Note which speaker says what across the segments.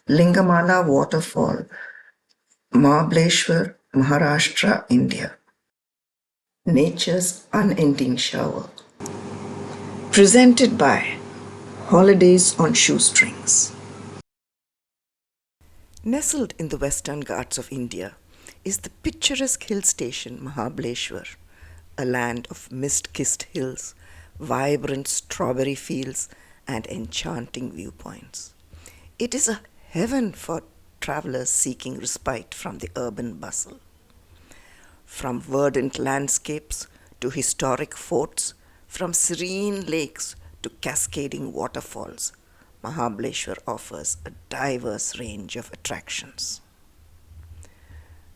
Speaker 1: Lingamala Waterfall, Mahabaleshwar, Maharashtra, India. Nature's unending shower. Presented by Holidays on Shoestrings. Nestled in the western Ghats of India is the picturesque hill station Mahabaleshwar, a land of mist-kissed hills, vibrant strawberry fields, and enchanting viewpoints. It is a heaven for travelers seeking respite from the urban bustle. From verdant landscapes to historic forts, from serene lakes to cascading waterfalls, Mahabaleshwar offers a diverse range of attractions.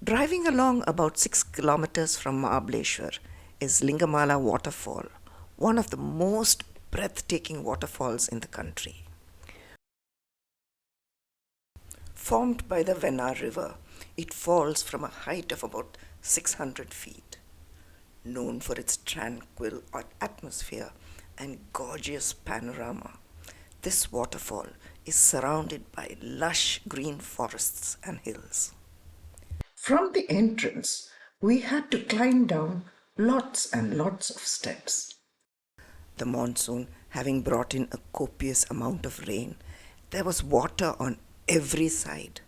Speaker 1: Driving along about 6 kilometers from Mahabaleshwar is Lingamala Waterfall, one of the most breathtaking waterfalls in the country. Formed by the Venna River, it falls from a height of about 600 feet. Known for its tranquil atmosphere and gorgeous panorama, this waterfall is surrounded by lush green forests and hills. From the entrance, we had to climb down lots and lots of steps. The monsoon having brought in a copious amount of rain, there was water on every side,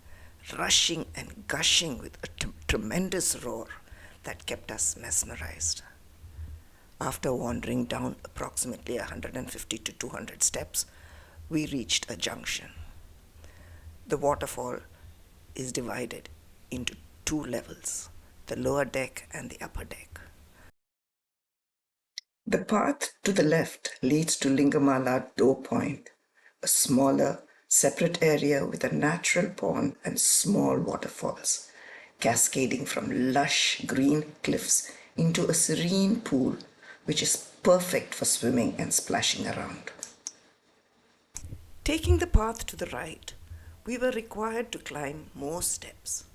Speaker 1: rushing and gushing with a tremendous roar that kept us mesmerized. After wandering down approximately 150 to 200 steps, we reached a junction. The waterfall is divided into two levels, the lower deck and the upper deck. The path to the left leads to Lingamala Point, a smaller, separate area with a natural pond and small waterfalls, cascading from lush green cliffs into a serene pool which is perfect for swimming and splashing around. Taking the path to the right, we were required to climb more steps.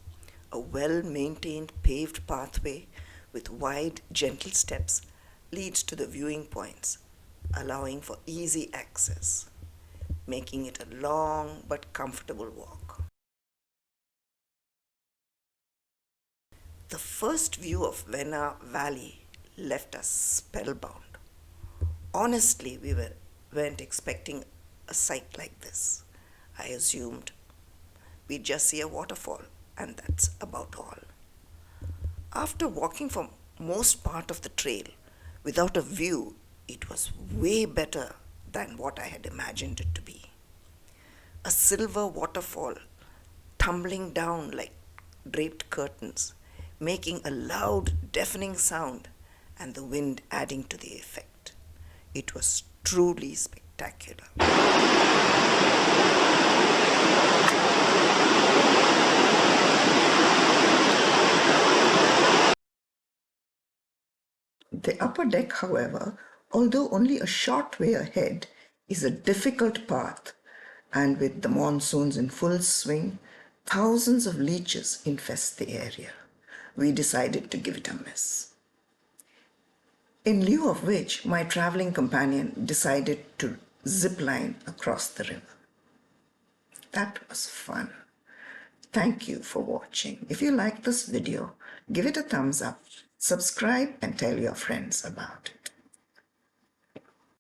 Speaker 1: A well-maintained paved pathway with wide, gentle steps leads to the viewing points, allowing for easy access, making it a long but comfortable walk. The first view of Venna Valley left us spellbound. Honestly, we weren't expecting a sight like this. I assumed we'd just see a waterfall and that's about all. After walking for most part of the trail without a view, it was way better than what I had imagined it to be. A silver waterfall tumbling down like draped curtains, making a loud, deafening sound, and the wind adding to the effect. It was truly spectacular. The upper deck, however, although only a short way ahead, is a difficult path, and with the monsoons in full swing, thousands of leeches infest the area. We decided to give it a miss. In lieu of which, my traveling companion decided to zip line across the river. That was fun. Thank you for watching. If you like this video, give it a thumbs up, subscribe, and tell your friends about it.